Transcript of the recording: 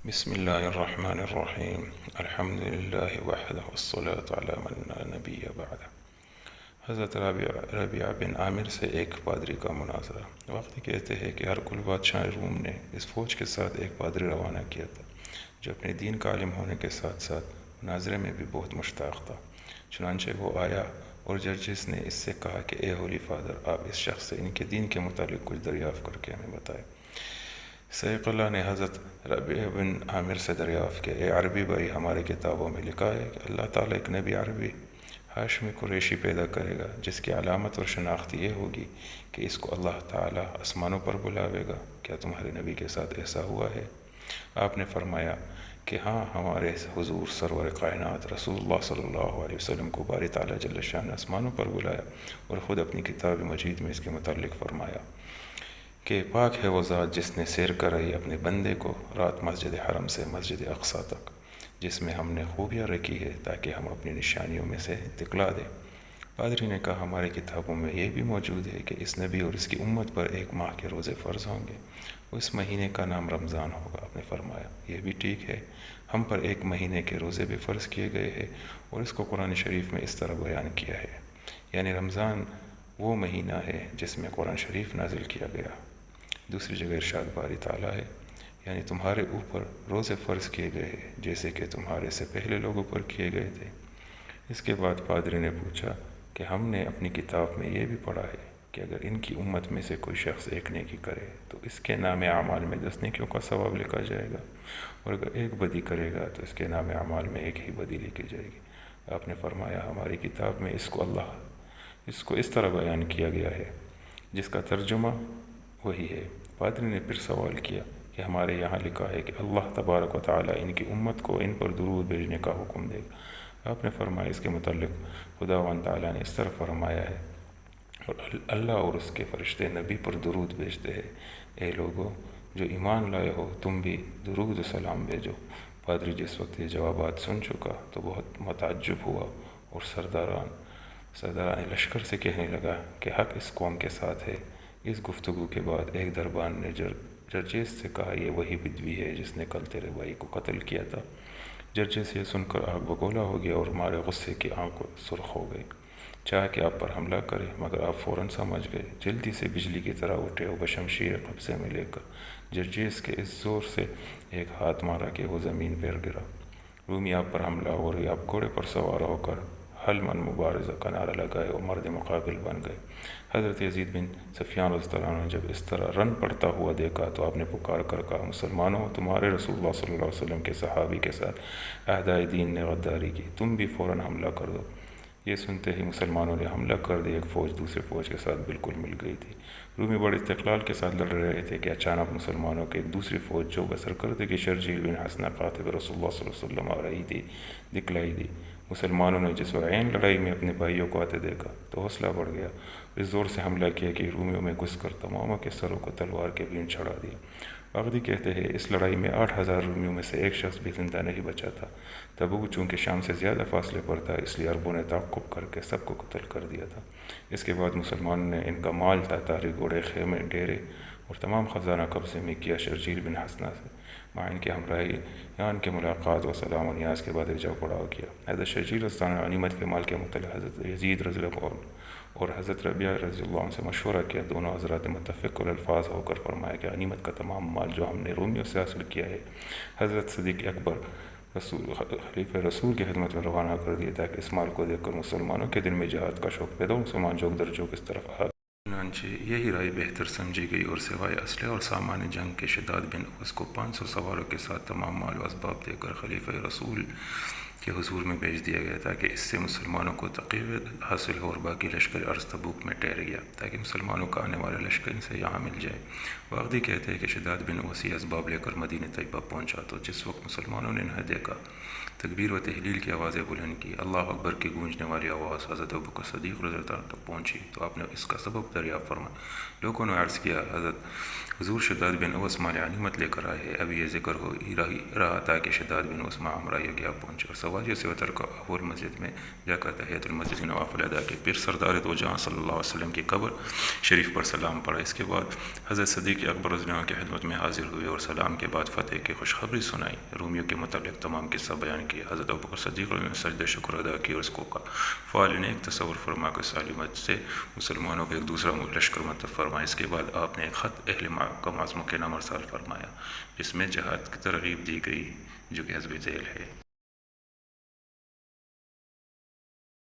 بسم الله الرحمن الرحیم الحمد للہ وحدہ والصلاة علی من لا نبی بعدہ۔ حضرت ربیعہ بن عامر سے ایک پادری کا مناظرہ۔ وقت کہتے ہیں کہ ہرقل بادشاہ روم نے اس فوج کے ساتھ ایک پادری روانہ کیا تھا جو اپنے دین کا عالم ہونے کے ساتھ ساتھ مناظرے میں بھی بہت مشتاق تھا۔ چنانچہ وہ آیا اور جرجس نے اس سے کہا کہ اے ہولی فادر، آپ اس شخص سے ان کے دین کے متعلق کچھ دریافت کر کے ہمیں بتائیں۔ سیف اللہ نے حضرت ربیع بن عامر سے دریافت کیا، اے عربی بھائی، ہماری کتابوں میں لکھا ہے کہ اللہ تعالیٰ ایک نبی عربی ہاشمی قریشی پیدا کرے گا جس کی علامت اور شناخت یہ ہوگی کہ اس کو اللہ تعالیٰ آسمانوں پر بلاوے گا۔ کیا تمہارے نبی کے ساتھ ایسا ہوا ہے؟ آپ نے فرمایا کہ ہاں، ہمارے حضور سرور کائنات رسول اللہ صلی اللہ علیہ وسلم کو باری تعالیٰ جل شان نے آسمانوں پر بلایا اور خود اپنی کتاب مجید میں اس کے متعلق فرمایا کہ پاک ہے وہ ذات جس نے سیر کرائی اپنے بندے کو رات مسجد حرم سے مسجد اقصیٰ تک، جس میں ہم نے خوبیاں رکھی ہے تاکہ ہم اپنی نشانیوں میں سے دکھلا دیں۔ پادری نے کہا، ہماری کتابوں میں یہ بھی موجود ہے کہ اس نبی اور اس کی امت پر ایک ماہ کے روزے فرض ہوں گے، اس مہینے کا نام رمضان ہوگا۔ آپ نے فرمایا، یہ بھی ٹھیک ہے، ہم پر ایک مہینے کے روزے بھی فرض کیے گئے ہیں اور اس کو قرآن شریف میں اس طرح بیان کیا ہے، یعنی رمضان وہ مہینہ ہے جس میں قرآن شریف نازل کیا گیا۔ دوسری جگہ ارشاد باری تعالیٰ ہے، یعنی تمہارے اوپر روزے فرض کیے گئے ہیں جیسے کہ تمہارے سے پہلے لوگوں پر کیے گئے تھے۔ اس کے بعد پادری نے پوچھا کہ ہم نے اپنی کتاب میں یہ بھی پڑھا ہے کہ اگر ان کی امت میں سے کوئی شخص ایک نیکی کرے تو اس کے نام اعمال میں 10 نیکیوں کا ثواب لکھا جائے گا، اور اگر ایک بدی کرے گا تو اس کے نام اعمال میں ایک ہی بدی لکھی جائے گی۔ آپ نے فرمایا، ہماری کتاب میں اس کو اس طرح بیان کیا گیا ہے جس کا ترجمہ وہی ہے۔ پادری نے پھر سوال کیا کہ ہمارے یہاں لکھا ہے کہ اللہ تبارک و تعالیٰ ان کی امت کو ان پر درود بھیجنے کا حکم دے گا۔ آپ نے فرمایا، اس کے متعلق خداوند تعالیٰ نے اس طرح فرمایا ہے، اور اللہ اور اس کے فرشتے نبی پر درود بھیجتے ہیں، اے لوگو جو ایمان لائے ہو تم بھی درود و سلام بھیجو۔ پادری جس وقت یہ جوابات سن چکا تو بہت متعجب ہوا اور سرداران لشکر سے کہنے لگا کہ حق اس قوم کے ساتھ ہے۔ اس گفتگو کے بعد ایک دربان نے جرجیس سے کہا، یہ وہی بدوی ہے جس نے کل تیرے بھائی کو قتل کیا تھا۔ جرجیس یہ سن کر آگ بگولا ہو گیا اور مارے غصے کی آنکھ سرخ ہو گئی، چاہا کہ آپ پر حملہ کرے، مگر آپ فوراً سمجھ گئے، جلدی سے بجلی کی طرح اٹھے اور بشمشیر قبضے میں لے کر جرجیس کے اس زور سے ایک ہاتھ مارا کہ وہ زمین پر گرا۔ رومی آپ پر حملہ ہو رہی، آپ گھوڑے پر سوار ہو کر حل من مبارزہ کا نعرہ لگائے اور مرد مقابل بن گئے۔ حضرت یزید بن سفیان رضی اللہ عنہ نے جب اس طرح رن پڑتا ہوا دیکھا تو آپ نے پکار کر کہا، مسلمانوں، تمہارے رسول اللہ صلی اللہ علیہ وسلم کے صحابی کے ساتھ اعدائے دین نے غداری کی، تم بھی فوراً حملہ کر دو۔ یہ سنتے ہی مسلمانوں نے حملہ کر دیا۔ ایک فوج دوسرے فوج کے ساتھ بالکل مل گئی تھی۔ رومی بڑے استقلال کے ساتھ لڑ رہے تھے کہ اچانک مسلمانوں کی ایک دوسری فوج جو بسرکردگی شرجیل بن حسنہ قاتل رسول اللہ صلی اللہ علیہ وسلم آ رہی تھی دکھلائی دی۔ مسلمانوں نے جس عین لڑائی میں اپنے بھائیوں کو آتے دیکھا تو حوصلہ بڑھ گیا، اس زور سے حملہ کیا کہ رومیوں میں گھس کر تماموں کے سروں کو تلوار کے بین چڑھا دیا۔ باغدی کہتے ہیں، اس لڑائی میں 8,000 رومیوں میں سے ایک شخص بھی زندہ نہیں بچا تھا۔ تبوک چونکہ شام سے زیادہ فاصلے پر تھا، اس لیے عربوں نے تعاقب کر کے سب کو قتل کر دیا تھا۔ اس کے بعد مسلمانوں نے ان کا مال، تاتاری، گھوڑے، خیمے، ڈیرے اور تمام خزانہ قبضے میں کیا۔ شرجیل بن حسنہ سے مع ان کے ہمراہیان کے ملاقات و سلام و نیاز کے بعد ایک جگہ پڑاؤ کیا۔ حضرت شرجیل رضی اللہ عنہ غنیمت کے مال کے متعلق حضرت یزید رضی اللہ عنہ اور حضرت ربیعہ رضی اللہ عنہ سے مشورہ کیا۔ دونوں حضرات نے متفق الفاظ ہو کر فرمایا کہ غنیمت کا تمام مال جو ہم نے رومیوں سے حاصل کیا ہے، حضرت صدیق اکبر خلیفہ رسول کی خدمت میں روانہ کر دیا تاکہ اس مال کو دیکھ کر مسلمانوں کے دل میں جہاد کا شوق پیدا ہو، مسلمان جوک در جوک اس طرف آ۔ چنانچہ یہی رائے بہتر سمجھی گئی اور سوائے اسلحے اور سامان جنگ کے شداد بن اوس کو 500 سواروں کے ساتھ تمام مال و اسباب دے کر خلیفہ رسول کے حضور میں بھیج دیا گیا تاکہ اس سے مسلمانوں کو تقویت حاصل ہو، اور باقی لشکر عرض تبوک میں ٹھہر گیا تاکہ مسلمانوں کا آنے والا لشکر ان سے یہاں مل جائے۔ باغدی کہتے ہیں کہ شداد بن اوس یہ اسباب لے کر مدینہ طیبہ پہنچا تو جس وقت مسلمانوں نے انہیں دیکھا، تکبیر و تحلیل کی آوازیں بلند کی، اللہ اکبر کی گونجنے والی آواز حضرت ابوبکر صدیق رضی اللہ عنہ تک پہنچی تو آپ نے اس کا سبب دریافت فرمایا۔ لوگوں نے عرض کیا، حضرت حضور شداد بن اوس مال غنیمت لے کر آئے ہیں. اب یہ ذکر ہو ہی رہا تھا کہ شداد بن اوس عمرائیہ کے آپ پہنچے اور سواریوں سے اتر کر اول مسجد میں جا کر تحیۃ المسجد نوافل ادا کیے. پھر سردار دو جہاں صلی اللہ علیہ وسلم کی قبر شریف پر سلام پڑھا. اس کے بعد حضرت صدیق اکبر رضی اللہ عنہ کی خدمت میں حاضر ہوئے اور سلام کے بعد فتح کی خوشخبری سنائی. رومیوں کے متعلق تمام قصہ بیان کیا. حضرت ابوبکر صدیق نے سجدہ شکر ادا کی اور اس کو فعال نے ایک تصور فرما کر سالمت سے مسلمانوں کو ایک دوسرا لشکر منتخب فرمایا. اس کے بعد آپ نے ایک خط اہل مکہ معظموں کے نام ارسال فرمایا جس میں جہاد کی ترغیب دی گئی جو کہ حزب ذیل ہے.